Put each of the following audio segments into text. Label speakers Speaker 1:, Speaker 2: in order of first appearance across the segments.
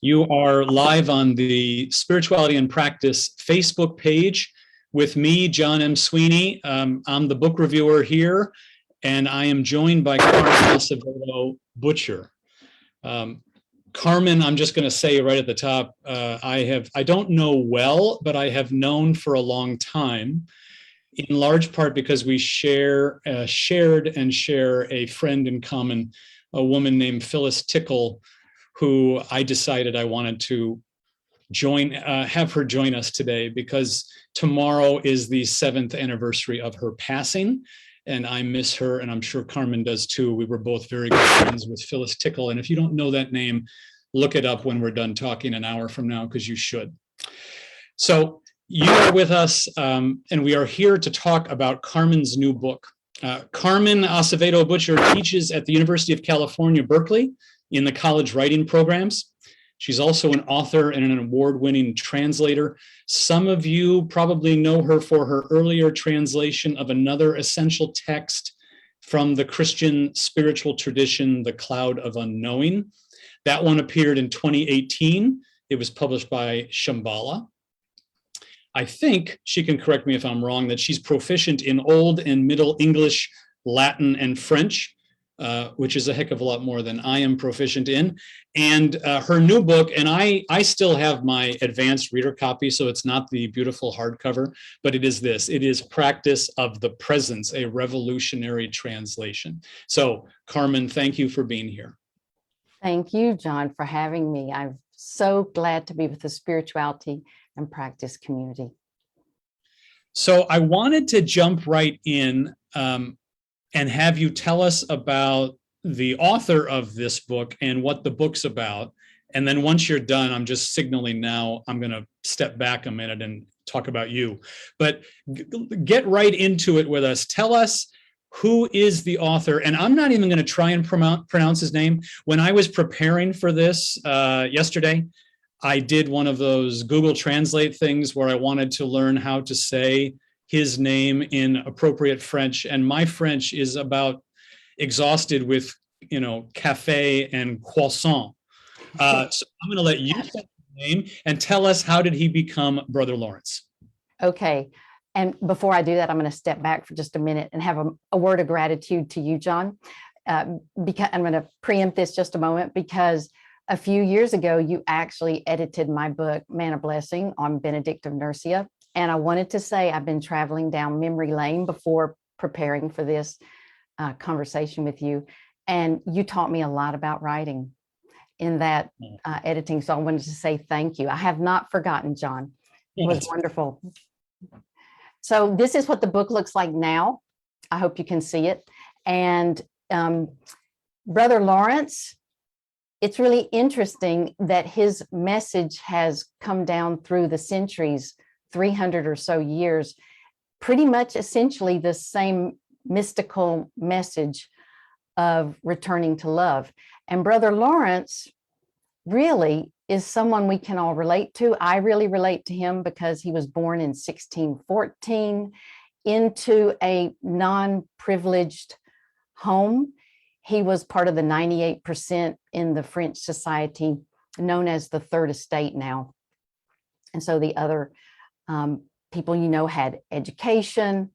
Speaker 1: You are live on the Spirituality and Practice Facebook page with me, Jon M. Sweeney. I'm the book reviewer here, and I am joined by Carmen Acevedo Butcher. Carmen, I'm just going to say right at the top, I don't know well, but I have known for a long time, in large part because we shared and share a friend in common, a woman named Phyllis Tickle, who I decided I wanted to have her join us today because tomorrow is the 7th anniversary of her passing, and I miss her, and I'm sure Carmen does too. We were both very good friends with Phyllis Tickle, and if you don't know that name, look it up when we're done talking an hour from now, because you should. So you are with us, and we are here to talk about Carmen's new book. Carmen Acevedo Butcher teaches at the University of California, Berkeley, in the college writing programs. She's also an author and an award-winning translator. Some of you probably know her for her earlier translation of another essential text from the Christian spiritual tradition, The Cloud of Unknowing. That one appeared in 2018. It was published by Shambhala. I think, she can correct me if I'm wrong, that she's proficient in Old and Middle English, Latin, and French, which is a heck of a lot more than I am proficient in. And her new book, and I still have my advanced reader copy, so it's not the beautiful hardcover, but it is this. It is Practice of the Presence, a revolutionary translation. So, Carmen, thank you for being here.
Speaker 2: Thank you, Jon, for having me. I'm so glad to be with the Spirituality and Practice community.
Speaker 1: So I wanted to jump right in and have you tell us about the author of this book and what the book's about. And then once you're done, I'm just signaling now, I'm going to step back a minute and talk about you. But get right into it with us. Tell us, who is the author? And I'm not even going to try and pronounce his name. When I was preparing for this yesterday, I did one of those Google Translate things where I wanted to learn how to say his name in appropriate French, and my French is about exhausted with, café and croissant. So I'm going to let you say his name and tell us, how did he become Brother Lawrence?
Speaker 2: Okay, and before I do that, I'm going to step back for just a minute and have a word of gratitude to you, Jon. Because I'm going to preempt this just a moment, because a few years ago, you actually edited my book, Man of Blessing, on Benedict of Nursia. And I wanted to say I've been traveling down memory lane before preparing for this conversation with you. And you taught me a lot about writing in that editing. So I wanted to say thank you. I have not forgotten, Jon. It was wonderful. So this is what the book looks like now. I hope you can see it. And Brother Lawrence, it's really interesting that his message has come down through the centuries, 300 or so years, pretty much essentially the same mystical message of returning to love. And Brother Lawrence really is someone we can all relate to. I really relate to him because he was born in 1614 into a non-privileged home. He was part of the 98% in the French society known as the Third Estate now. And so the other people, had education,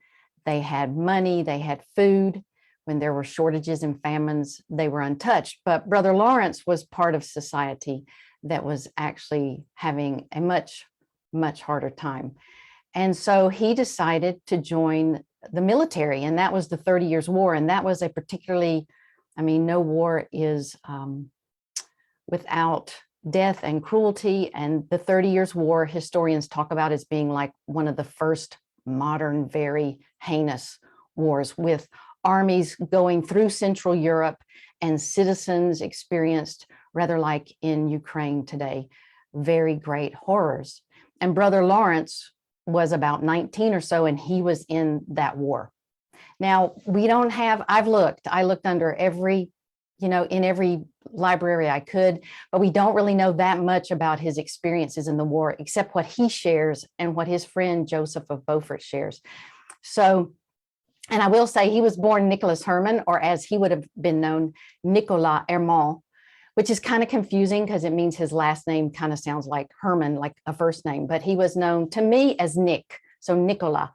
Speaker 2: they had money, they had food. When there were shortages and famines, they were untouched. But Brother Lawrence was part of society that was actually having a much, much harder time. And so he decided to join the military, and that was the 30 Years' War. And that was a particularly, no war is without death and cruelty. And the 30 Years' War, historians talk about as being like one of the first modern, very heinous wars, with armies going through Central Europe and citizens experienced, rather like in Ukraine today, very great horrors. And Brother Lawrence was about 19 or so, and he was in that war. Now, we don't have, I looked under every, in every library I could, but we don't really know that much about his experiences in the war, except what he shares and what his friend Joseph of Beaufort shares. So, and I will say he was born Nicholas Herman, or as he would have been known, Nicolas Herman, which is kind of confusing because it means his last name kind of sounds like Herman, like a first name, but he was known to me as Nick, so Nicola,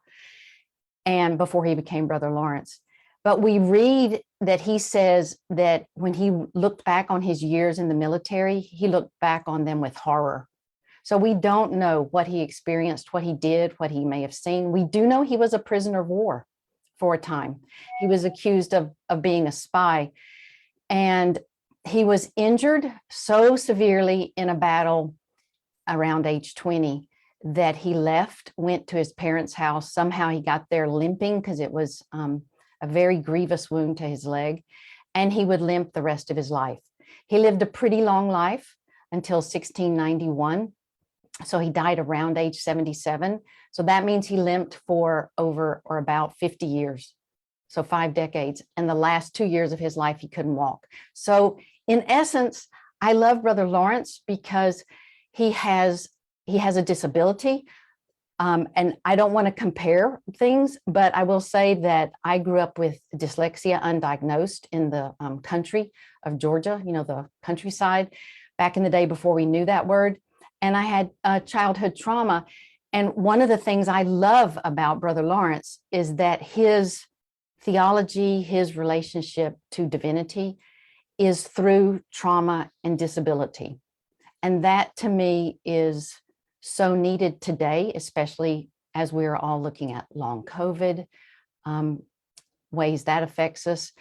Speaker 2: and before he became Brother Lawrence. But we read that he says that when he looked back on his years in the military, he looked back on them with horror. So we don't know what he experienced, what he did, what he may have seen. We do know he was a prisoner of war for a time. He was accused of being a spy, and he was injured so severely in a battle around age 20 that he left, went to his parents' house. Somehow he got there limping because it was a very grievous wound to his leg, and he would limp the rest of his life. He lived a pretty long life until 1691. So he died around age 77. So that means he limped for over or about 50 years. So 5 decades. And the last 2 years of his life, he couldn't walk. So in essence, I love Brother Lawrence because he has a disability. And I don't want to compare things, but I will say that I grew up with dyslexia undiagnosed in the country of Georgia, the countryside, back in the day before we knew that word. And I had childhood trauma. And one of the things I love about Brother Lawrence is that his theology, his relationship to divinity is through trauma and disability. And that to me is so needed today, especially as we're all looking at long COVID, ways that affects us.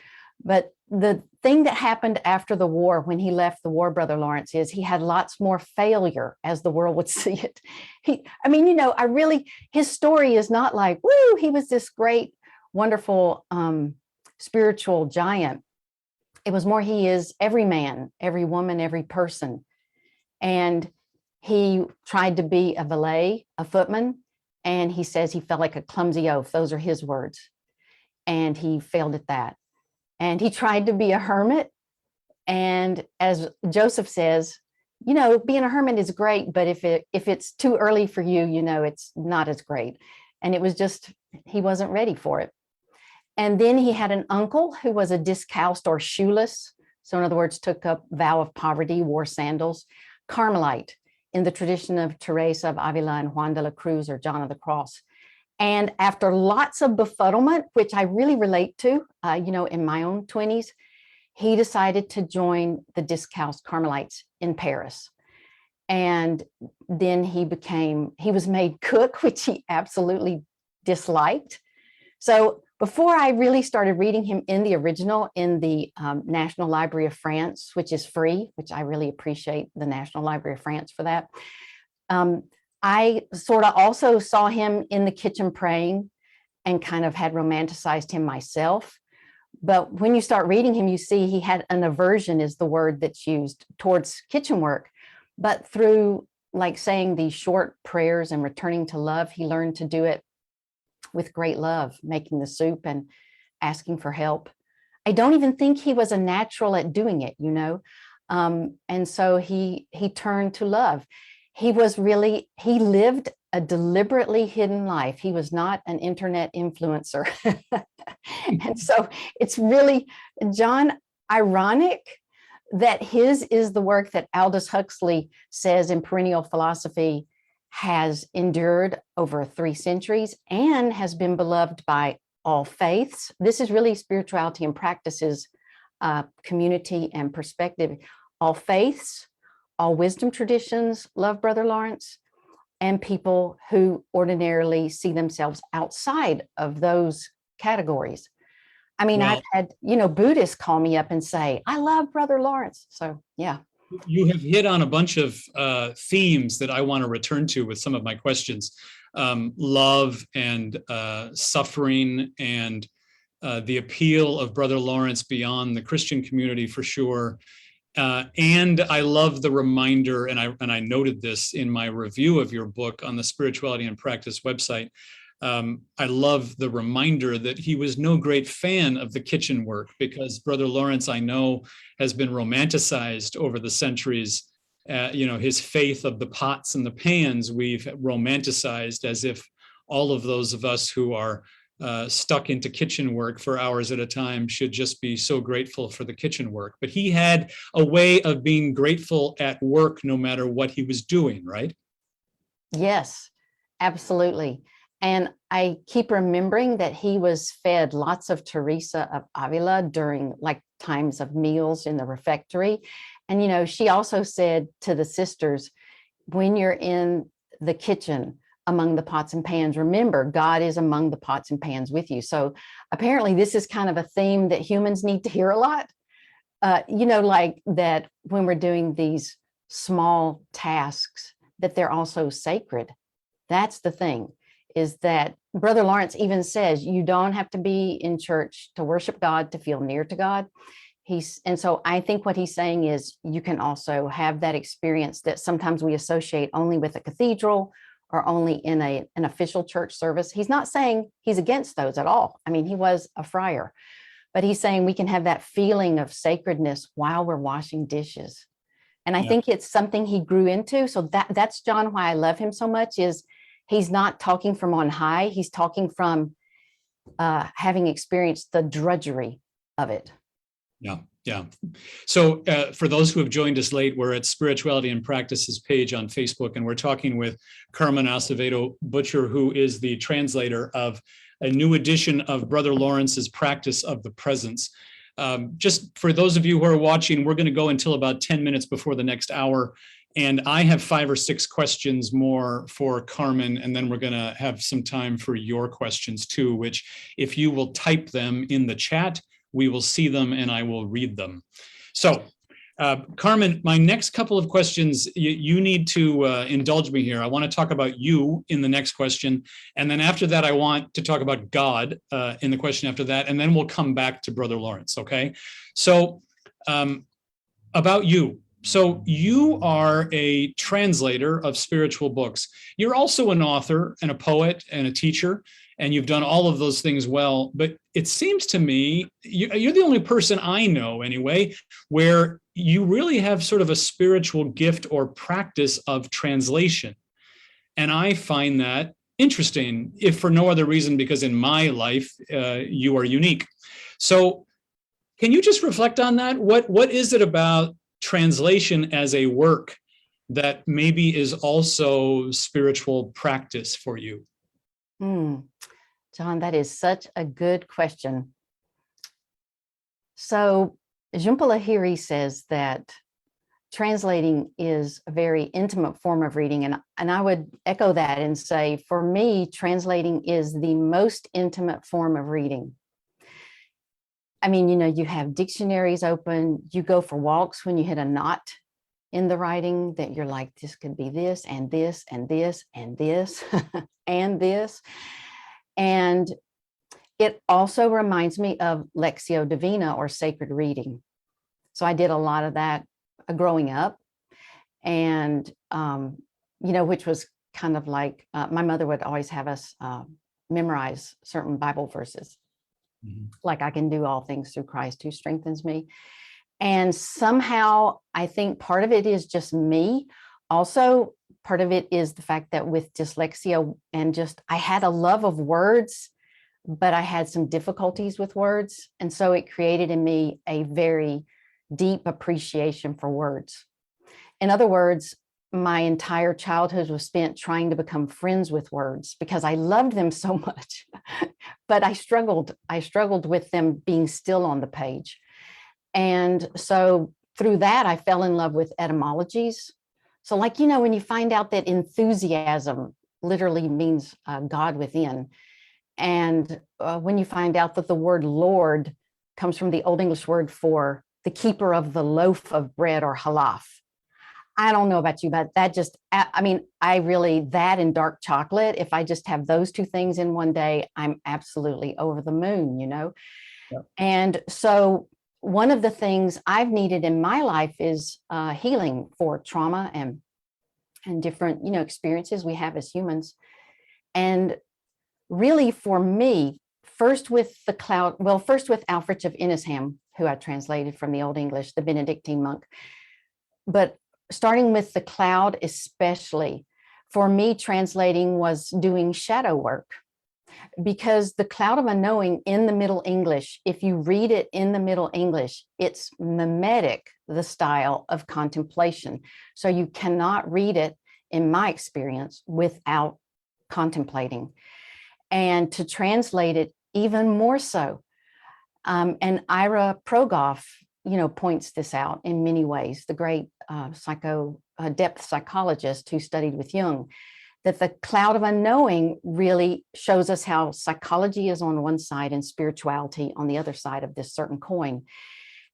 Speaker 2: But the thing that happened after the war, when he left the war, Brother Lawrence, is he had lots more failure as the world would see it. His story is not like, woo, he was this great, wonderful spiritual giant. It was more, he is every man, every woman, every person. And he tried to be a valet, a footman, and he says he felt like a clumsy oaf. Those are his words. And he failed at that. And he tried to be a hermit. And as Joseph says, being a hermit is great, but if it's too early for you, it's not as great. And it was just, he wasn't ready for it. And then he had an uncle who was a discalced or shoeless. So in other words, took up vow of poverty, wore sandals, Carmelite in the tradition of Teresa of Avila and Juan de la Cruz or John of the Cross. And after lots of befuddlement, which I really relate to, in my own 20s, he decided to join the Discalced Carmelites in Paris. And then he was made cook, which he absolutely disliked. So before I really started reading him in the original in the National Library of France, which is free, which I really appreciate the National Library of France for that, I sort of also saw him in the kitchen praying and kind of had romanticized him myself. But when you start reading him, you see he had an aversion, is the word that's used, towards kitchen work. But through like saying these short prayers and returning to love, he learned to do it with great love, making the soup and asking for help. I don't even think he was a natural at doing it, and so he turned to love. He lived a deliberately hidden life. He was not an internet influencer. And so it's really, John, ironic that his is the work that Aldous Huxley says in Perennial Philosophy has endured over 3 centuries and has been beloved by all faiths. This is really spirituality and practices, community and perspective. All faiths, all wisdom traditions love Brother Lawrence, and people who ordinarily see themselves outside of those categories. I mean, I've had, Buddhists call me up and say, I love Brother Lawrence. So, yeah.
Speaker 1: You have hit on a bunch of themes that I want to return to with some of my questions. Love and suffering and the appeal of Brother Lawrence beyond the Christian community for sure. And I love the reminder, and I noted this in my review of your book on the Spirituality and Practice website. I love the reminder that he was no great fan of the kitchen work, because Brother Lawrence, I know, has been romanticized over the centuries. His faith of the pots and the pans we've romanticized as if all of those of us who are stuck into kitchen work for hours at a time should just be so grateful for the kitchen work. But he had a way of being grateful at work no matter what he was doing, right?
Speaker 2: Yes, absolutely. And I keep remembering that he was fed lots of Teresa of Avila during like times of meals in the refectory. And, you know, she also said to the sisters, when you're in the kitchen among the pots and pans, remember God is among the pots and pans with you. So apparently this is kind of a theme that humans need to hear a lot. You know, like that when we're doing these small tasks, that they're also sacred. That's the thing, is that Brother Lawrence even says you don't have to be in church to worship God, to feel near to God. And so I think what he's saying is you can also have that experience that sometimes we associate only with a cathedral or only in an official church service. He's not saying he's against those at all. I mean, he was a friar, but he's saying we can have that feeling of sacredness while we're washing dishes. And I think it's something he grew into. So that's John, why I love him so much, is he's not talking from on high. He's talking from having experienced the drudgery of it.
Speaker 1: Yeah, yeah. So for those who have joined us late, we're at Spirituality and Practices page on Facebook, and we're talking with Carmen Acevedo Butcher, who is the translator of a new edition of Brother Lawrence's Practice of the Presence. Just for those of you who are watching, we're going to go until about 10 minutes before the next hour. And I have 5 or 6 questions more for Carmen, and then we're going to have some time for your questions too, which if you will type them in the chat, we will see them and I will read them. So Carmen, my next couple of questions, you need to indulge me here. I want to talk about you in the next question. And then after that, I want to talk about God in the question after that. And then we'll come back to Brother Lawrence, okay? So about you. So you are a translator of spiritual books. You're also an author and a poet and a teacher, and you've done all of those things well. But it seems to me, you're the only person I know anyway, where you really have sort of a spiritual gift or practice of translation. And I find that interesting, if for no other reason, because in my life, you are unique. So can you just reflect on that? What is it about translation as a work that maybe is also spiritual practice for you?
Speaker 2: John, that is such a good question. So Jhumpa Lahiri says that translating is a very intimate form of reading. And I would echo that and say, for me, translating is the most intimate form of reading. I mean, you know, you have dictionaries open, you go for walks when you hit a knot in the writing that you're like, this could be this and this and this and this and this. And it also reminds me of Lectio Divina, or sacred reading. So I did a lot of that growing up, and, you know, which was kind of like, my mother would always have us memorize certain Bible verses. Like, I can do all things through Christ who strengthens me. And somehow I think part of it is just me. Also, part of it is the fact that with dyslexia and just, I had a love of words, but I had some difficulties with words. And so it created in me a very deep appreciation for words. In other words, my entire childhood was spent trying to become friends with words because I loved them so much, but I struggled with them being still on the page. And so through that, I fell in love with etymologies. So, like, you know, when you find out that enthusiasm literally means God within, and when you find out that the word Lord comes from the Old English word for the keeper of the loaf of bread, or halaf. I don't know about you, but that just, I mean, that and dark chocolate, if I just have those two things in one day, I'm absolutely over the moon, you know? Yeah. And so one of the things I've needed in my life is healing for trauma and different, you know, experiences we have as humans. And really for me, first with Alfred of Inisham, who I translated from the Old English, the Benedictine monk, but starting with the cloud, especially for me, translating was doing shadow work. Because the cloud of unknowing in the Middle English, if you read it in the Middle English, it's mimetic the style of contemplation. So you cannot read it, in my experience, without contemplating. And to translate it even more so. And Ira Progoff, points this out in many ways, the great depth psychologist who studied with Jung, that the cloud of unknowing really shows us how psychology is on one side and spirituality on the other side of this certain coin.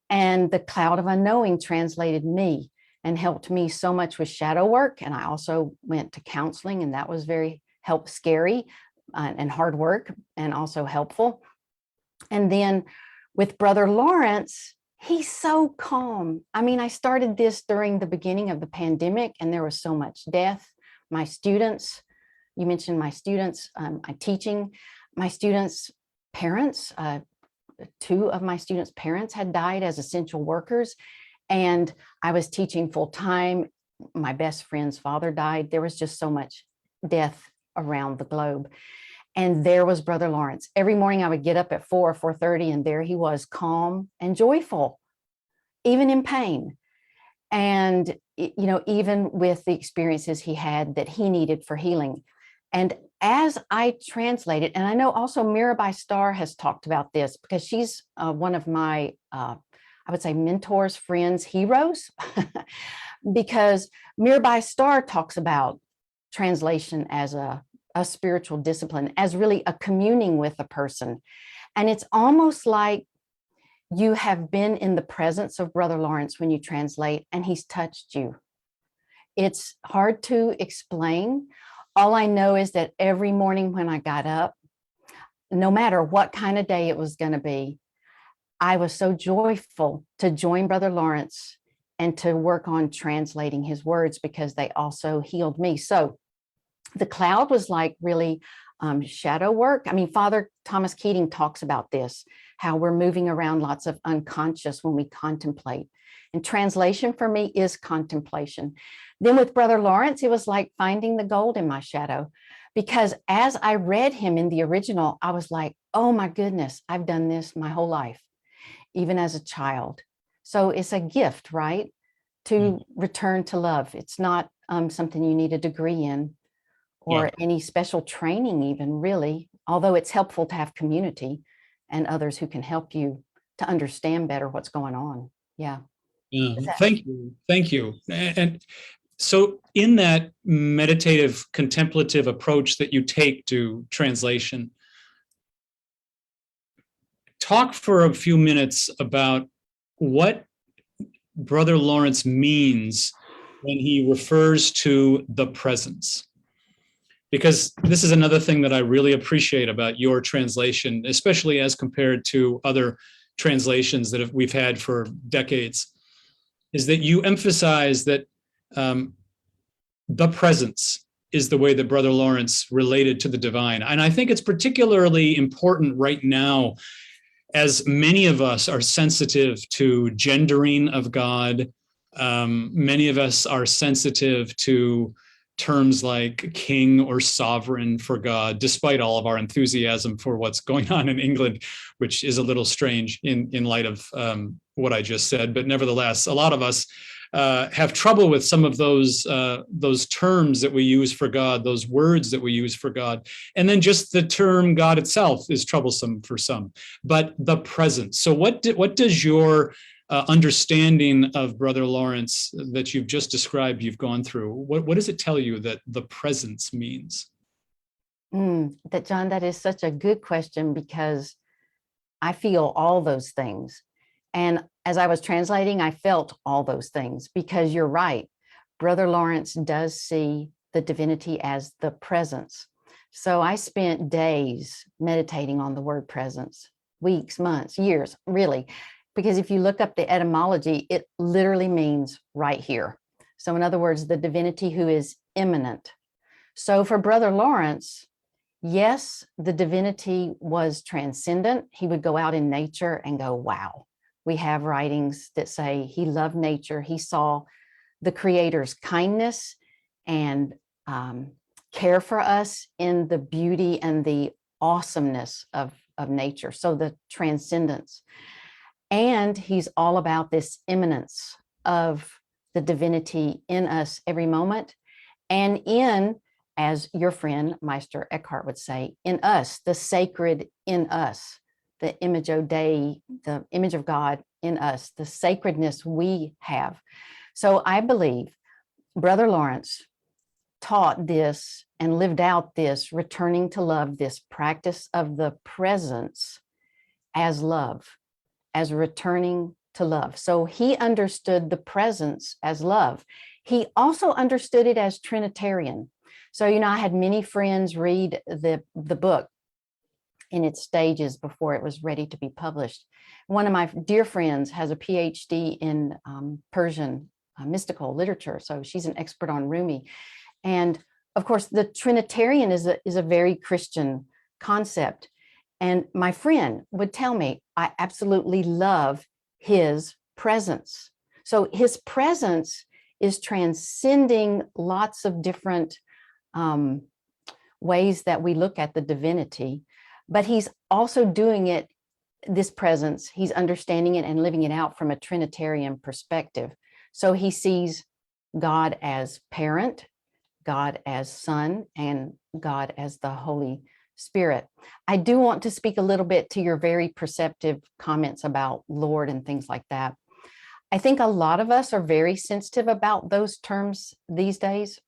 Speaker 2: And the cloud of unknowing translated me and helped me so much with shadow work. And I also went to counseling, and that was very scary and hard work, and also helpful. And then with Brother Lawrence, he's so calm. I mean, I started this during the beginning of the pandemic, and there was so much death. My students, you mentioned my students, I'm teaching. My students' parents, 2 of my students' parents had died as essential workers, and I was teaching full time. My best friend's father died. There was just so much death around the globe. And there was Brother Lawrence. Every morning I would get up at 4 or 4:30, and there he was, calm and joyful, even in pain. And, even with the experiences he had that he needed for healing. And as I translated, and I know also Mirabai Starr has talked about this, because she's one of my, I would say, mentors, friends, heroes, because Mirabai Starr talks about translation as a spiritual discipline, as really a communing with a person. And it's almost like you have been in the presence of Brother Lawrence when you translate, and he's touched you. It's hard to explain. All I know is that every morning when I got up, no matter what kind of day it was going to be, I was so joyful to join Brother Lawrence and to work on translating his words, because they also healed me. So the cloud was like really shadow work. I mean, Father Thomas Keating talks about this, how we're moving around lots of unconscious when we contemplate. And translation for me is contemplation. Then with Brother Lawrence, it was like finding the gold in my shadow, because as I read him in the original, I was like, oh my goodness, I've done this my whole life, even as a child. So it's a gift, right? To return to love. It's not something you need a degree in, or any special training even, really, although it's helpful to have community and others who can help you to understand better what's going on. Yeah.
Speaker 1: Thank you. Thank you. And so in that meditative, contemplative approach that you take to translation, talk for a few minutes about what Brother Lawrence means when he refers to the presence. Because this is another thing that I really appreciate about your translation, especially as compared to other translations that we've had for decades, is that you emphasize that the presence is the way that Brother Lawrence related to the divine. And I think it's particularly important right now, as many of us are sensitive to gendering of God. Many of us are sensitive to terms like king or sovereign for God, despite all of our enthusiasm for what's going on in England, which is a little strange in light of what I just said. But nevertheless, a lot of us have trouble with some of those terms that we use for God, those words that we use for God. And then just the term God itself is troublesome for some. But the presence. So what does your understanding of Brother Lawrence that you've just described, you've gone through, what does it tell you that the presence means?
Speaker 2: That, John, that is such a good question, because I feel all those things. And as I was translating, I felt all those things, because you're right. Brother Lawrence does see the divinity as the presence. So I spent days meditating on the word presence, weeks, months, years, really. Because if you look up the etymology, it literally means right here. So in other words, the divinity who is immanent. So for Brother Lawrence, yes, the divinity was transcendent. He would go out in nature and go, wow. We have writings that say he loved nature. He saw the Creator's kindness and care for us in the beauty and the awesomeness of nature. So the transcendence. And he's all about this immanence of the divinity in us every moment. And in, as your friend Meister Eckhart would say, in us, the sacred in us, the imago Dei, the image of God in us, the sacredness we have. So I believe Brother Lawrence taught this and lived out this returning to love, this practice of the presence as love, as returning to love. So he understood the presence as love. He also understood it as Trinitarian. So, I had many friends read the book in its stages before it was ready to be published. One of my dear friends has a PhD in Persian mystical literature. So she's an expert on Rumi. And of course, the Trinitarian is a very Christian concept. And my friend would tell me, I absolutely love his presence. So his presence is transcending lots of different ways that we look at the divinity, but he's also doing it, this presence, he's understanding it and living it out from a Trinitarian perspective. So he sees God as parent, God as son, and God as the Holy Spirit. I do want to speak a little bit to your very perceptive comments about Lord and things like that. I think a lot of us are very sensitive about those terms these days.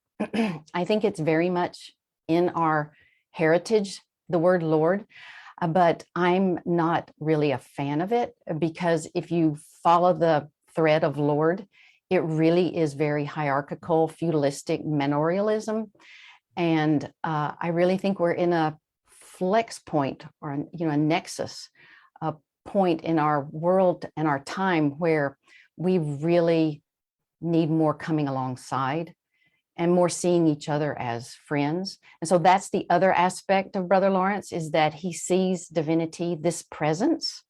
Speaker 2: I think it's very much in our heritage, the word Lord, but I'm not really a fan of it, because if you follow the thread of Lord, it really is very hierarchical, feudalistic manorialism. And I really think we're in a flex point, or a nexus, a point in our world and our time where we really need more coming alongside and more seeing each other as friends. And so that's the other aspect of Brother Lawrence, is that he sees divinity, this presence,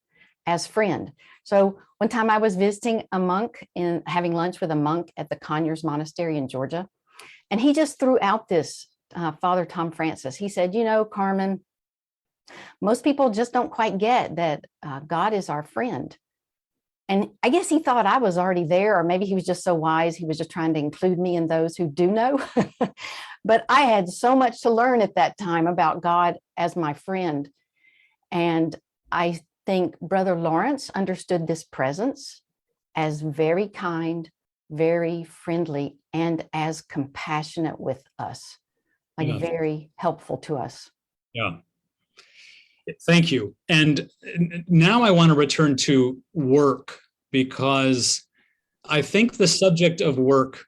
Speaker 2: as friend. So one time I was visiting a monk and having lunch with a monk at the Conyers Monastery in Georgia. And he just threw out this, Father Tom Francis. He said, Carmen, most people just don't quite get that God is our friend. And I guess he thought I was already there, or maybe he was just so wise, he was just trying to include me in those who do know. But I had so much to learn at that time about God as my friend. And I think Brother Lawrence understood this presence as very kind, very friendly, and as compassionate with us, like very helpful to us.
Speaker 1: Yeah. Thank you. And now I want to return to work, because I think the subject of work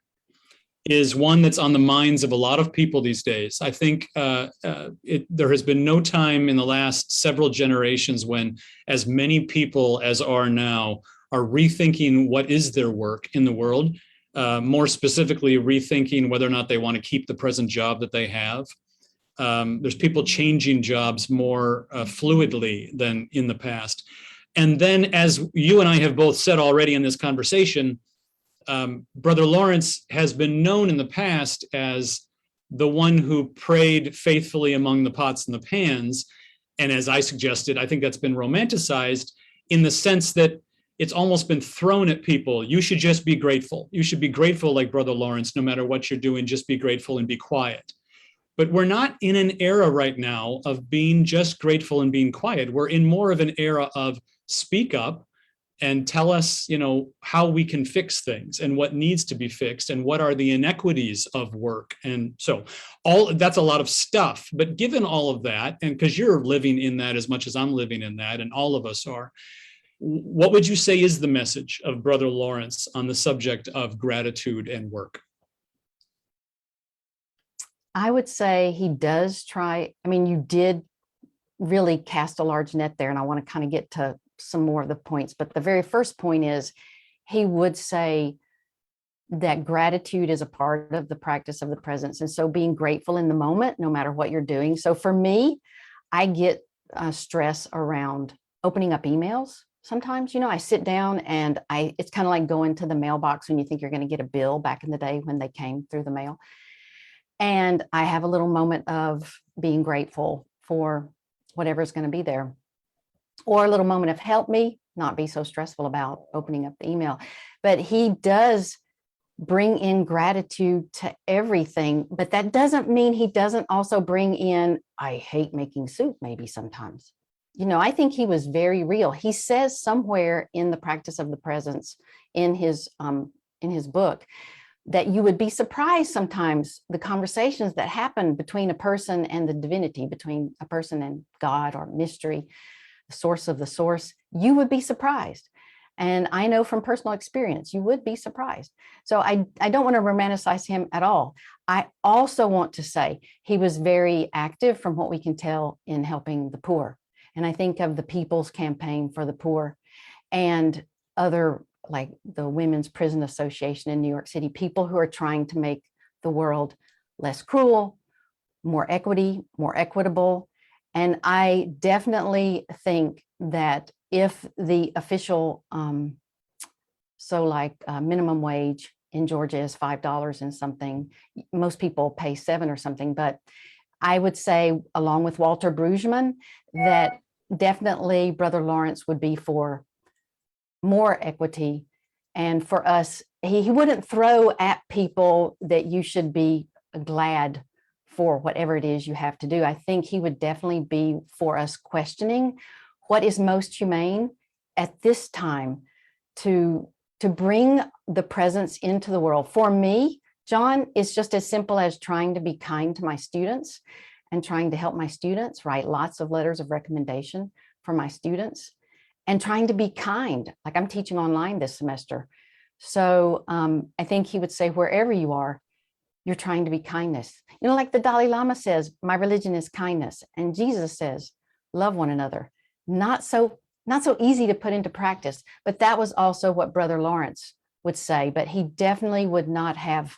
Speaker 1: is one that's on the minds of a lot of people these days. I think there has been no time in the last several generations when as many people as are now are rethinking what is their work in the world, more specifically rethinking whether or not they want to keep the present job that they have. There's people changing jobs more fluidly than in the past. And then, as you and I have both said already in this conversation, Brother Lawrence has been known in the past as the one who prayed faithfully among the pots and the pans. And as I suggested, I think that's been romanticized in the sense that it's almost been thrown at people. You should just be grateful. You should be grateful like Brother Lawrence, no matter what you're doing, just be grateful and be quiet. But we're not in an era right now of being just grateful and being quiet. We're in more of an era of speak up and tell us, how we can fix things and what needs to be fixed and what are the inequities of work. And so that's a lot of stuff. But given all of that, and because you're living in that as much as I'm living in that, and all of us are, what would you say is the message of Brother Lawrence on the subject of gratitude and work?
Speaker 2: I would say he does try. You did really cast a large net there, and I want to kind of get to some more of the points. But the very first point is he would say that gratitude is a part of the practice of the presence. And so being grateful in the moment, no matter what you're doing. So for me, I get stress around opening up emails. Sometimes, I sit down and it's kind of like going to the mailbox when you think you're going to get a bill back in the day when they came through the mail. And I have a little moment of being grateful for whatever's going to be there. Or a little moment of help me, not be so stressful about opening up the email. But he does bring in gratitude to everything, but that doesn't mean he doesn't also bring in, I hate making soup maybe sometimes. I think he was very real. He says somewhere in the practice of the presence in his book that you would be surprised sometimes the conversations that happen between a person and the divinity, between a person and God or mystery, the source of the source. You would be surprised. And I know from personal experience, you would be surprised. So I don't want to romanticize him at all. I also want to say he was very active, from what we can tell, in helping the poor. And I think of the People's Campaign for the Poor and other, like the Women's Prison Association in New York City, people who are trying to make the world less cruel, more equitable. And I definitely think that if the official, minimum wage in Georgia is $5 and something, most people pay $7 or something, but I would say, along with Walter Brueggemann, that definitely Brother Lawrence would be for more equity. And for us, he wouldn't throw at people that you should be glad for whatever it is you have to do. I think he would definitely be for us questioning what is most humane at this time to bring the presence into the world. For me, Jon, it's just as simple as trying to be kind to my students and trying to help my students, write lots of letters of recommendation for my students, and trying to be kind. Like, I'm teaching online this semester. So I think he would say, wherever you are, you're trying to be kindness. Like the Dalai Lama says, my religion is kindness. And Jesus says, love one another. Not so easy to put into practice, but that was also what Brother Lawrence would say. But he definitely would not have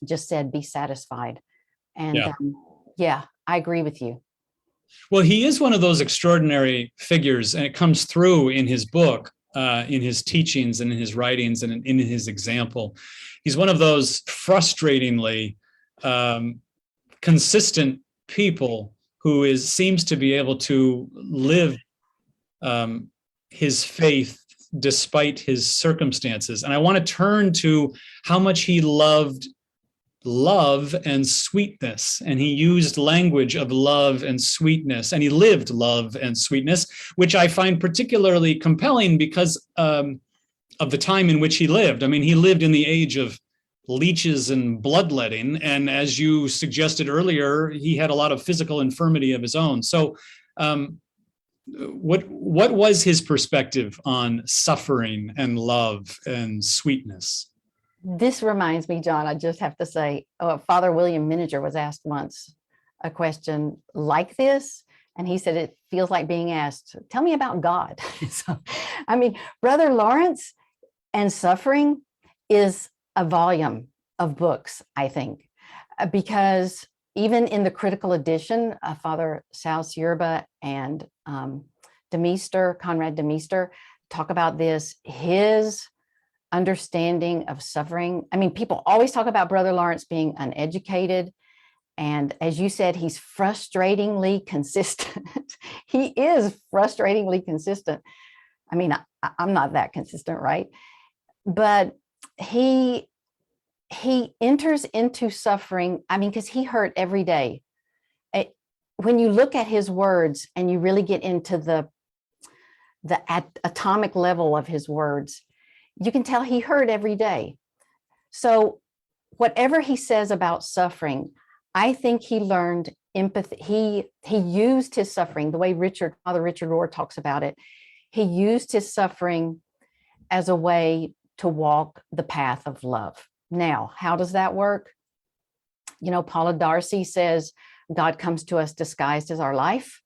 Speaker 2: just said, be satisfied. And I agree with you.
Speaker 1: Well, he is one of those extraordinary figures, and it comes through in his book, in his teachings and in his writings and in his example. He's one of those frustratingly consistent people who seems to be able to live his faith despite his circumstances. And I want to turn to how much he loved love and sweetness. And he used language of love and sweetness, and he lived love and sweetness, which I find particularly compelling because of the time in which he lived. I mean, he lived in the age of leeches and bloodletting. And as you suggested earlier, he had a lot of physical infirmity of his own. So what was his perspective on suffering and love and sweetness?
Speaker 2: This reminds me, Jon, I just have to say, Father William Miniger was asked once a question like this, and he said, it feels like being asked, tell me about God. So, I mean, Brother Lawrence and suffering is a volume of books, I think, because even in the critical edition, Father Sal Sierba and Conrad Demeester talk about this, his understanding of suffering. I mean, people always talk about Brother Lawrence being uneducated. And as you said, he's frustratingly consistent. He is frustratingly consistent. I mean, I'm not that consistent, right? But he enters into suffering, I mean, because he hurt every day. When you look at his words and you really get into the atomic level of his words, you can tell he hurt every day. So whatever he says about suffering, I think he learned empathy. He used his suffering the way Father Richard Rohr talks about it. He used his suffering as a way to walk the path of love. Now, how does that work? Paula Darcy says, God comes to us disguised as our life.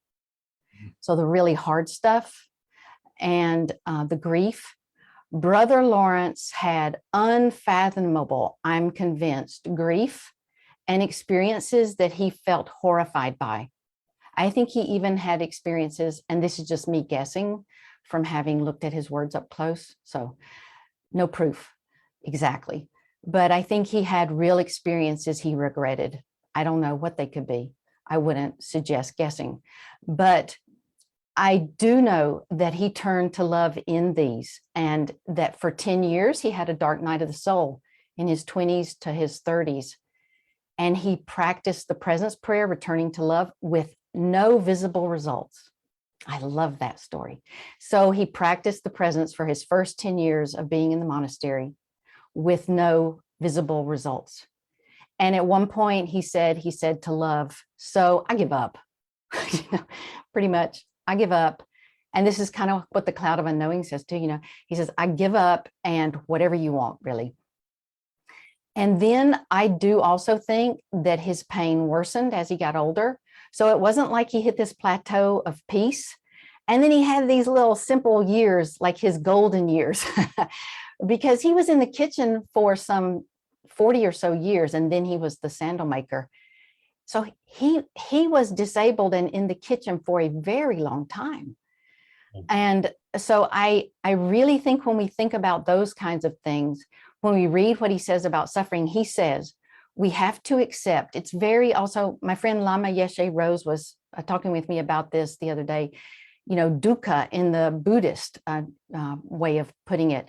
Speaker 2: So the really hard stuff and the grief. Brother Lawrence had unfathomable, I'm convinced, grief and experiences that he felt horrified by. I think he even had experiences, and this is just me guessing from having looked at his words up close, so no proof exactly. But I think he had real experiences he regretted. I don't know what they could be. I wouldn't suggest guessing. But I do know that he turned to love in these, and that for 10 years, he had a dark night of the soul in his 20s to his 30s. And he practiced the presence prayer, returning to love, with no visible results. I love that story. So he practiced the presence for his first 10 years of being in the monastery with no visible results. And at one point he said to love, so I give up, pretty much, I give up. And this is kind of what the cloud of unknowing says too, he says, I give up and whatever you want, really. And then I do also think that his pain worsened as he got older. So it wasn't like he hit this plateau of peace. And then he had these little simple years, like his golden years, because he was in the kitchen for some 40 or so years. And then he was the sandal maker. So he was disabled and in the kitchen for a very long time. And so I really think when we think about those kinds of things, when we read what he says about suffering, he says we have to accept. It's very also, my friend Lama Yeshe Rose was talking with me about this the other day, dukkha in the Buddhist way of putting it.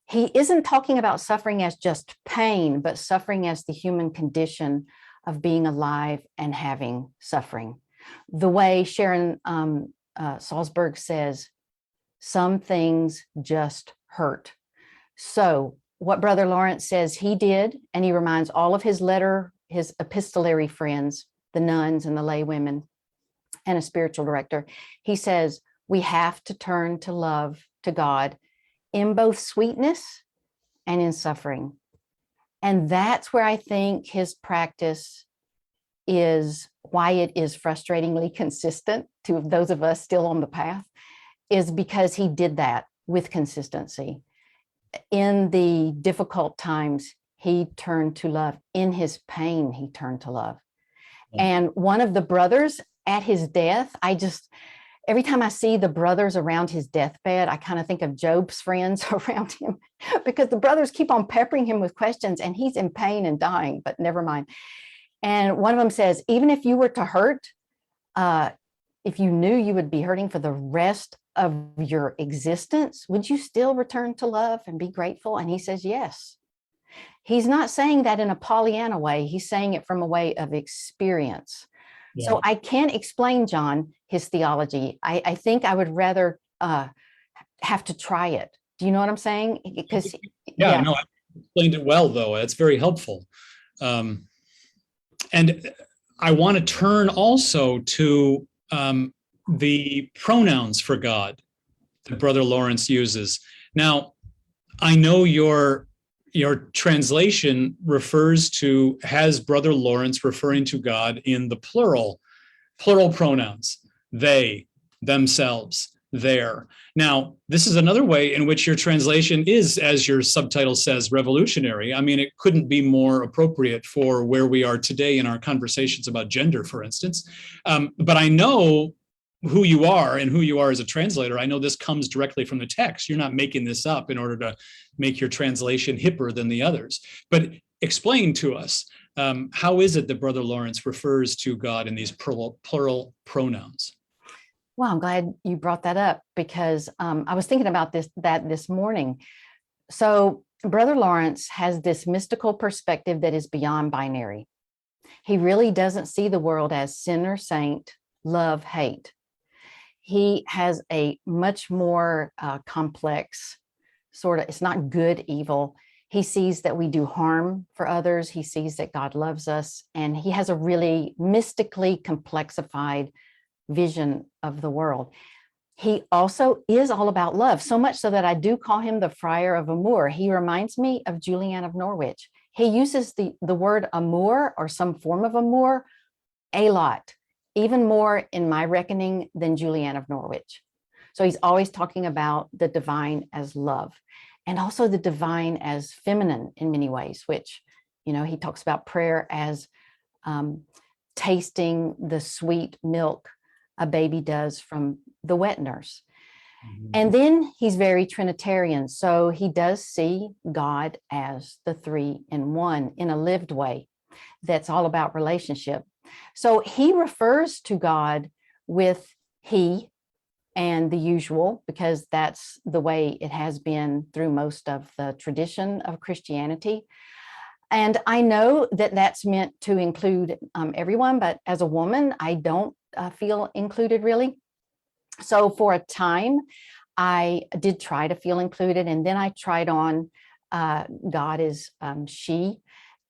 Speaker 2: He isn't talking about suffering as just pain, but suffering as the human condition of being alive and having suffering. The way Sharon Salzberg says, some things just hurt. So what Brother Lawrence says he did, and he reminds all of his epistolary friends, the nuns and the lay women, and a spiritual director, he says, we have to turn to love, to God, in both sweetness and in suffering. And that's where I think his practice is, why it is frustratingly consistent to those of us still on the path, is because he did that with consistency. In the difficult times, he turned to love. In his pain, he turned to love. And one of the brothers at his death, every time I see the brothers around his deathbed, I kind of think of Job's friends around him, because the brothers keep on peppering him with questions and he's in pain and dying, but never mind. And one of them says, even if you were to hurt, if you knew you would be hurting for the rest of your existence, would you still return to love and be grateful? And he says, yes. He's not saying that in a Pollyanna way. He's saying it from a way of experience. Yeah. So I can't explain, John, his theology. I think I would rather have to try it. Do you know what I'm saying? Because
Speaker 1: yeah, no, I explained it well, though. It's very helpful. And I want to turn also to the pronouns for God that Brother Lawrence uses. Now, I know your translation has Brother Lawrence referring to God in the plural pronouns, they, themselves, their. Now, this is another way in which your translation is, as your subtitle says, revolutionary. I mean, it couldn't be more appropriate for where we are today in our conversations about gender, for instance. But I know who you are and who you are as a translator. I know this comes directly from the text. You're not making this up in order to make your translation hipper than the others. But explain to us, how is it that Brother Lawrence refers to God in these plural pronouns?
Speaker 2: Well, I'm glad you brought that up, because I was thinking about this morning. So Brother Lawrence has this mystical perspective that is beyond binary. He really doesn't see the world as sinner, saint, love, hate. He has a much more complex sort of, it's not good, evil. He sees that we do harm for others. He sees that God loves us. And he has a really mystically complexified vision of the world. He also is all about love, so much so that I do call him the Friar of Amour. He reminds me of Julian of Norwich. He uses the word amour or some form of amour a lot, even more in my reckoning than Julian of Norwich. So he's always talking about the divine as love, and also the divine as feminine in many ways, which, he talks about prayer as tasting the sweet milk a baby does from the wet nurse. Mm-hmm. And then he's very Trinitarian. So he does see God as the three in one in a lived way that's all about relationship. So he refers to God with he and the usual, because that's the way it has been through most of the tradition of Christianity. And I know that that's meant to include everyone, but as a woman, I don't feel included really. So for a time, I did try to feel included, and then I tried on God is she,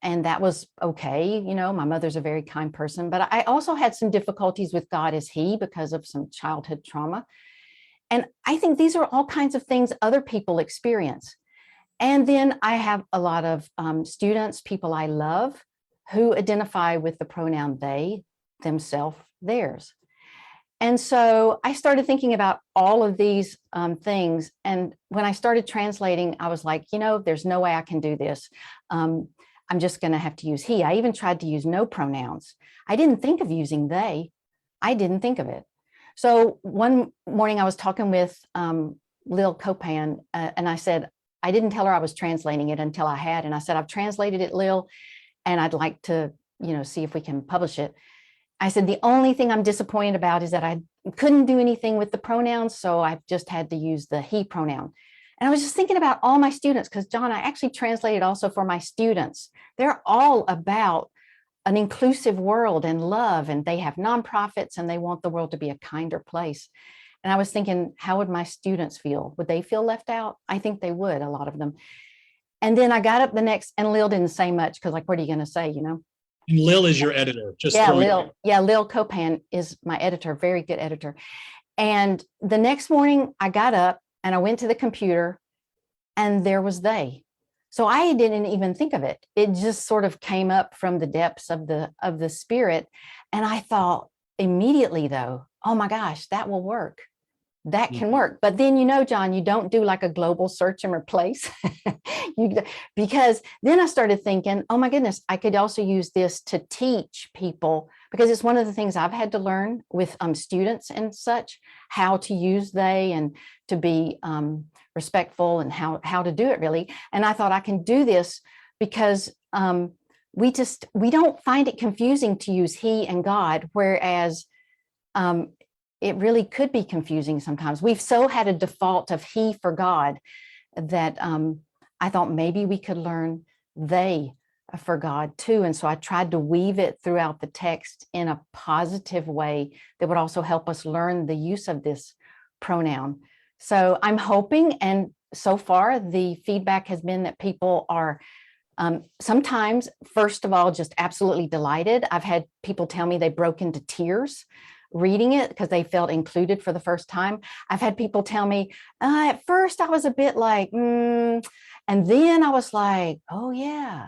Speaker 2: and that was okay. You know, my mother's a very kind person, but I also had some difficulties with God as he because of some childhood trauma. And I think these are all kinds of things other people experience. And then I have a lot of students, people I love, who identify with the pronoun they, themselves, theirs. And so I started thinking about all of these things. And when I started translating, I was like, you know, there's no way I can do this. I'm just going to have to use he. I even tried to use no pronouns. I didn't think of using they. I didn't think of it. So one morning I was talking with Lil Copan, and I said, I didn't tell her I was translating it until I had. And I said, I've translated it, Lil, and I'd like to, you know, see if we can publish it. I said, the only thing I'm disappointed about is that I couldn't do anything with the pronouns. So I've just had to use the he pronoun. And I was just thinking about all my students, because Jon, I actually translated also for my students. They're all about an inclusive world and love, and they have nonprofits and they want the world to be a kinder place. And I was thinking, how would my students feel? Would they feel left out? I think they would, a lot of them. And then I got up the next, and Lil didn't say much, because like, what are you going to say, you know?
Speaker 1: And Lil is your editor. Just
Speaker 2: Lil Copan is my editor, very good editor. And the next morning I got up and I went to the computer, and there was they. So I didn't even think of it. It just sort of came up from the depths of the spirit. And I thought immediately, though, oh my gosh, that will work. That can work. But then, you know, Jon, you don't do like a global search and replace. Because then I started thinking, oh my goodness, I could also use this to teach people, because it's one of the things I've had to learn with students and such, how to use they and to be respectful and how to do it really. And I thought I can do this because we don't find it confusing to use he and God, whereas it really could be confusing sometimes. We've so had a default of he for God that I thought maybe we could learn they for God too. And so I tried to weave it throughout the text in a positive way that would also help us learn the use of this pronoun. So I'm hoping, and so far the feedback has been that people are sometimes, first of all, just absolutely delighted. I've had people tell me they broke into tears reading it because they felt included for the first time. I've had people tell me, at first I was a bit like, and then I was like, oh yeah.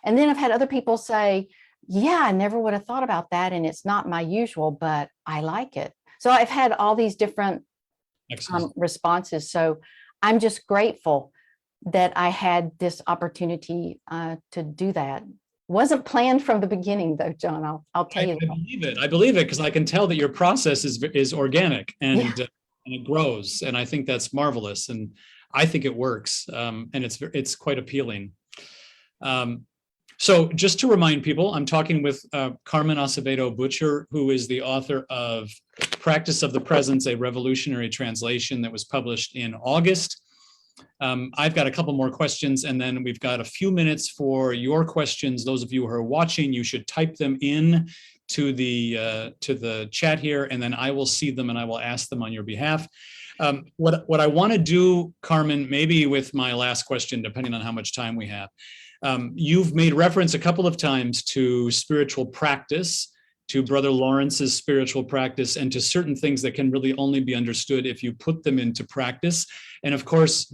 Speaker 2: And then I've had other people say, yeah, I never would have thought about that, and it's not my usual, but I like it. So I've had all these different responses. So I'm just grateful that I had this opportunity to do that. Wasn't planned from the beginning, though, Jon. I'll tell you.
Speaker 1: I believe it. I believe it because I can tell that your process is organic and, and it grows, and I think that's marvelous, and I think it works, and it's quite appealing. So just to remind people, I'm talking with Carmen Acevedo Butcher, who is the author of Practice of the Presence, a revolutionary translation that was published in August. I've got a couple more questions, and then we've got a few minutes for your questions. Those of you who are watching, you should type them in to the chat here, and then I will see them and I will ask them on your behalf. What I want to do, Carmen, maybe with my last question, depending on how much time we have, you've made reference a couple of times to spiritual practice, to Brother Lawrence's spiritual practice, and to certain things that can really only be understood if you put them into practice. And of course,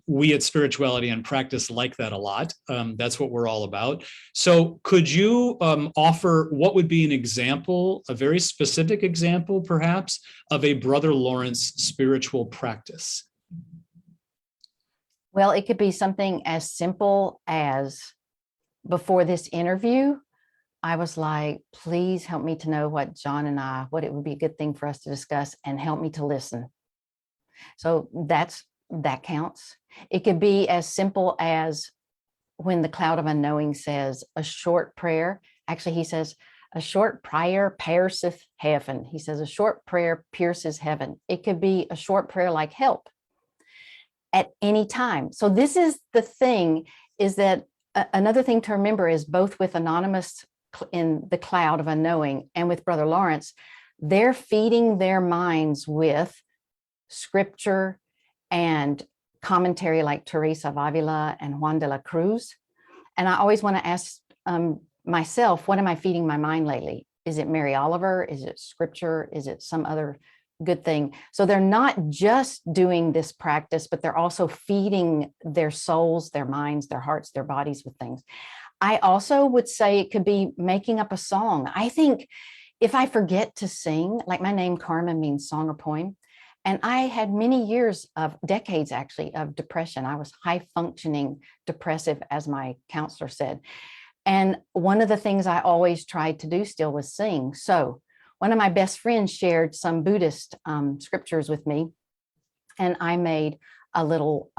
Speaker 1: we at Spirituality and Practice like that a lot. That's what we're all about. So could you offer what would be an example, a very specific example perhaps, of a Brother Lawrence spiritual practice?
Speaker 2: Well, it could be something as simple as, before this interview, I was like, please help me to know what what it would be a good thing for us to discuss, and help me to listen. So that counts. It could be as simple as when the cloud of unknowing says a short prayer. Actually, he says, A short prayer pierceth heaven. He says a short prayer pierces heaven. It could be a short prayer like help at any time. So this is the thing, is that another thing to remember is both with Anonymous in the cloud of unknowing and with Brother Lawrence, they're feeding their minds with scripture and commentary like Teresa of Avila and Juan de la Cruz. And I always want to ask myself, what am I feeding my mind lately? Is it Mary Oliver? Is it scripture? Is it some other good thing? So they're not just doing this practice, but they're also feeding their souls, their minds, their hearts, their bodies with things. I also would say it could be making up a song. I think if I forget to sing, like my name Carmen means song or poem, and I had many years of decades actually of depression. I was high functioning depressive, as my counselor said. And one of the things I always tried to do still was sing. So one of my best friends shared some Buddhist scriptures with me, and I made a little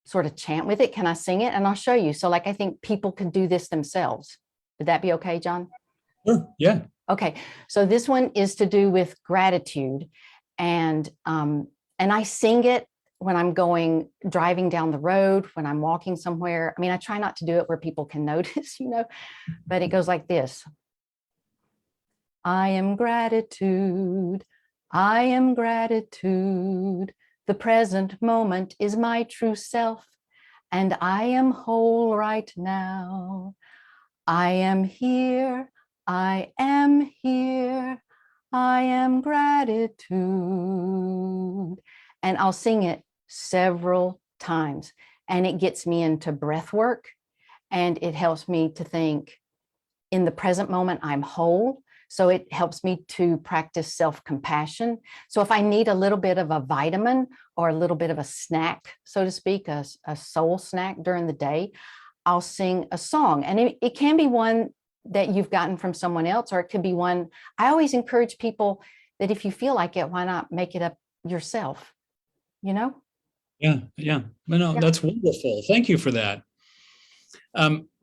Speaker 2: sort of chant with it. Can I sing it? And I'll show you. So like, I think people could do this themselves. Would that be okay, John?
Speaker 1: Sure. Yeah.
Speaker 2: Okay. So this one is to do with gratitude. And I sing it when I'm driving down the road, when I'm walking somewhere. I mean, I try not to do it where people can notice, but it goes like this. I am gratitude. I am gratitude. The present moment is my true self, and I am whole right now. I am here. I am here. I am gratitude. And I'll sing it several times, and it gets me into breath work, and it helps me to think in the present moment, I'm whole. So it helps me to practice self-compassion. So if I need a little bit of a vitamin or a little bit of a snack, so to speak, a soul snack during the day, I'll sing a song. And it can be one that you've gotten from someone else, or it could be one. I always encourage people that if you feel like it, why not make it up yourself?
Speaker 1: Yeah. No,
Speaker 2: Yeah.
Speaker 1: that's wonderful. Thank you for that.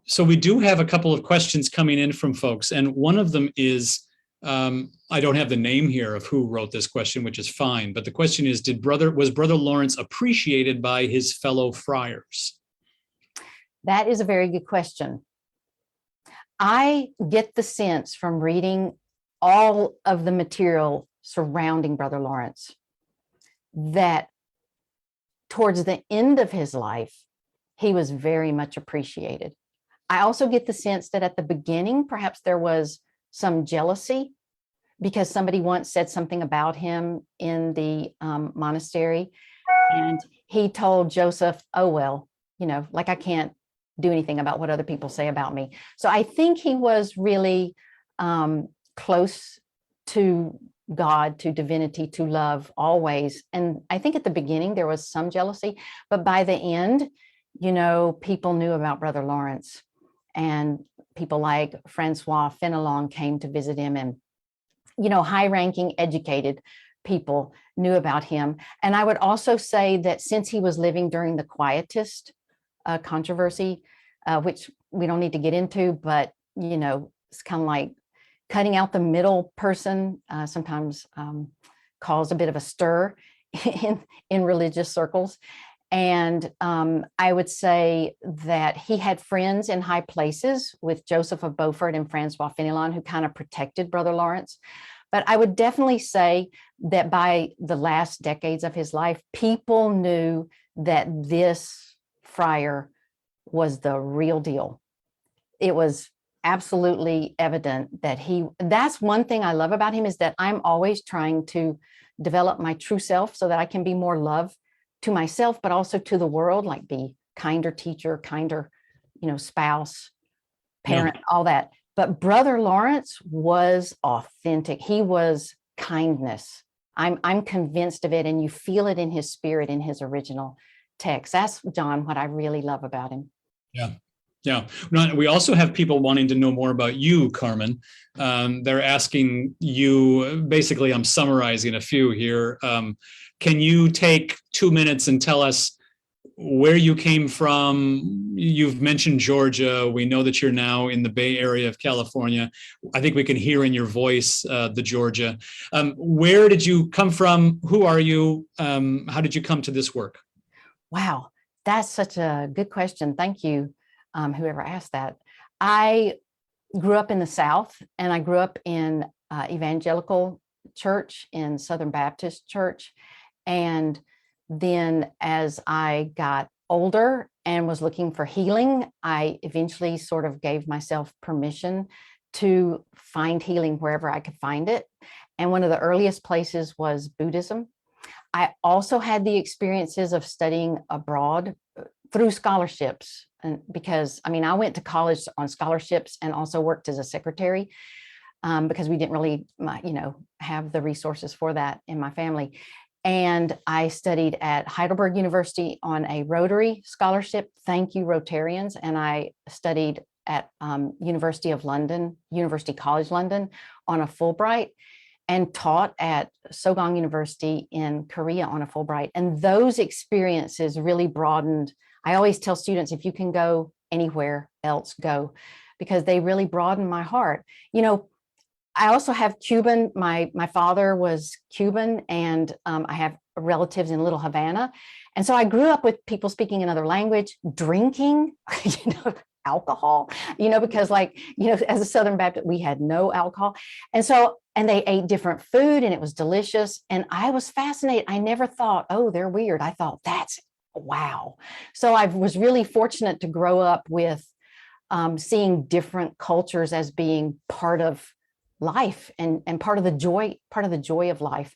Speaker 1: So we do have a couple of questions coming in from folks, and one of them is, I don't have the name here of who wrote this question, which is fine, but the question is, was Brother Lawrence appreciated by his fellow friars?
Speaker 2: That is a very good question. I get the sense from reading all of the material surrounding Brother Lawrence that towards the end of his life, he was very much appreciated. I also get the sense that at the beginning, perhaps there was some jealousy because somebody once said something about him in the monastery, and he told Joseph, oh, well, like I can't do anything about what other people say about me. So I think he was really close to God, to divinity, to love always. And I think at the beginning there was some jealousy, but by the end, people knew about Brother Lawrence, and people like Francois Fenelon came to visit him, and, high-ranking, educated people knew about him. And I would also say that since he was living during the Quietist controversy, which we don't need to get into, but, it's kind of like cutting out the middle person sometimes caused a bit of a stir in religious circles. And I would say that he had friends in high places with Joseph of Beaufort and Francois Fenelon who kind of protected Brother Lawrence. But I would definitely say that by the last decades of his life, people knew that this friar was the real deal. It was absolutely evident that that's one thing I love about him, is that I'm always trying to develop my true self so that I can be more love to myself, but also to the world, like be kinder teacher, kinder, spouse, parent, all that. But Brother Lawrence was authentic. He was kindness. I'm convinced of it, and you feel it in his spirit, in his original text. That's, John, what I really love about him.
Speaker 1: Yeah. Yeah. We also have people wanting to know more about you, Carmen. They're asking you, basically, I'm summarizing a few here. Can you take 2 minutes and tell us where you came from. You've mentioned Georgia. We know that you're now in the Bay Area of California. I think we can hear in your voice the Georgia. Where did you come from? Who are you? How did you come to this work?
Speaker 2: Wow, that's such a good question. Thank you, whoever asked that. I grew up in the South, and I grew up in evangelical church, in Southern Baptist church. And then as I got older and was looking for healing, I eventually sort of gave myself permission to find healing wherever I could find it. And one of the earliest places was Buddhism. I also had the experiences of studying abroad through scholarships. And because, I mean, I went to college on scholarships and also worked as a secretary because we didn't really, have the resources for that in my family. And I studied at Heidelberg University on a Rotary scholarship. Thank you, Rotarians. And I studied at University of London, University College London on a Fulbright, and taught at Sogang University in Korea on a Fulbright. And those experiences really broadened. I always tell students, if you can go anywhere else, go, because they really broadened my heart. I also have Cuban. My father was Cuban, and I have relatives in Little Havana. And so I grew up with people speaking another language, drinking, alcohol, because as a Southern Baptist, we had no alcohol. And they ate different food, and it was delicious. And I was fascinated. I never thought, oh, they're weird. I thought, that's wow. So I was really fortunate to grow up with seeing different cultures as being part of life and part of the joy of life.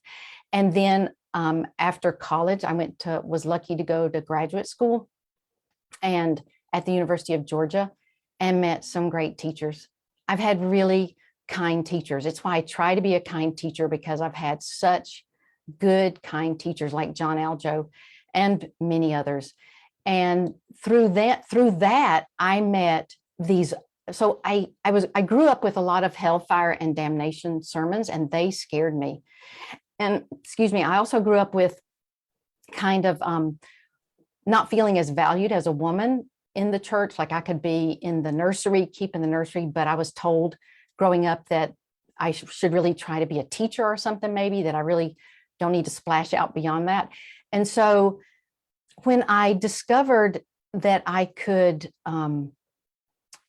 Speaker 2: And then after college, I was lucky to go to graduate school and at the University of Georgia, and met some great teachers. I've had really kind teachers. It's why I try to be a kind teacher, because I've had such good, kind teachers like Jon Aljo and many others. And through that, I met these. So I grew up with a lot of hellfire and damnation sermons, and they scared me. And I also grew up with kind of not feeling as valued as a woman in the church. Like I could be in the nursery, keep in the nursery, but I was told growing up that I should really try to be a teacher or something, maybe, that I really don't need to splash out beyond that. And so when I discovered that I could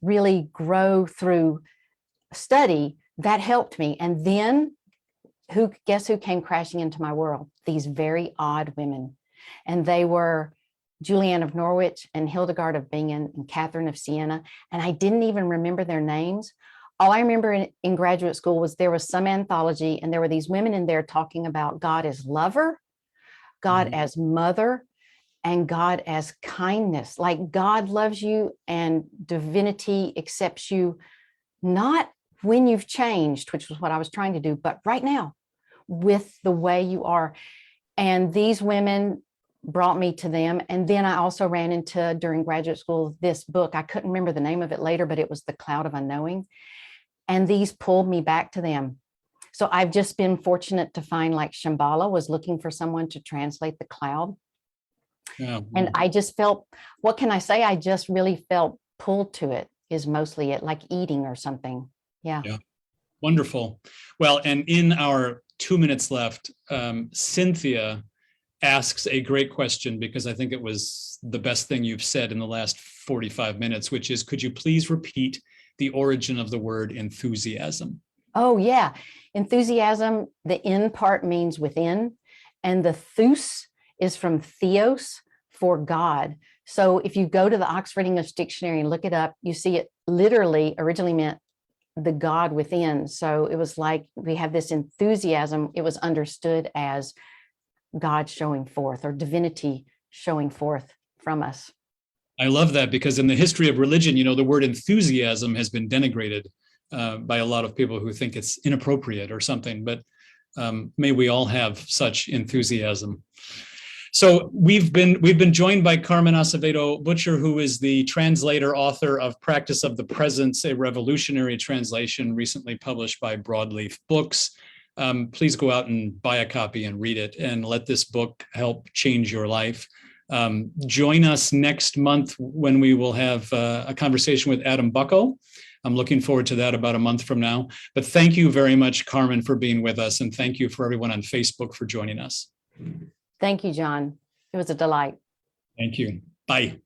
Speaker 2: really grow through study, that helped me. And then guess who came crashing into my world? These very odd women. And they were Julianne of Norwich and Hildegard of Bingen and Catherine of Siena. And I didn't even remember their names. All I remember in graduate school was there was some anthology, and there were these women in there talking about God as lover, God as mother, and God as kindness. Like God loves you and divinity accepts you, not when you've changed, which was what I was trying to do, but right now with the way you are. And these women brought me to them. And then I also ran into, during graduate school, this book. I couldn't remember the name of it later, but it was The Cloud of Unknowing. And these pulled me back to them. So I've just been fortunate to find, like, Shambhala was looking for someone to translate The Cloud. Yeah. And I just felt, what can I say? I just really felt pulled to it, is mostly it, like eating or something. Yeah.
Speaker 1: Wonderful. Well, and in our 2 minutes left, Cynthia asks a great question, because I think it was the best thing you've said in the last 45 minutes, which is, could you please repeat the origin of the word enthusiasm? Oh, yeah. Enthusiasm, the in part means within, and the thus is from theos, for God. So if you go to the Oxford English Dictionary and look it up, you see it literally originally meant the God within. So it was like we have this enthusiasm. It was understood as God showing forth, or divinity showing forth from us. I love that, because in the history of religion, the word enthusiasm has been denigrated by a lot of people who think it's inappropriate or something, but may we all have such enthusiasm. So we've been joined by Carmen Acevedo Butcher, who is the translator, author of Practice of the Presence, a revolutionary translation recently published by Broadleaf Books. Please go out and buy a copy and read it, and let this book help change your life. Join us next month when we will have a conversation with Adam Bucko. I'm looking forward to that about a month from now. But thank you very much, Carmen, for being with us. And thank you for everyone on Facebook for joining us.
Speaker 2: Thank you, Jon. It was a delight.
Speaker 1: Thank you. Bye.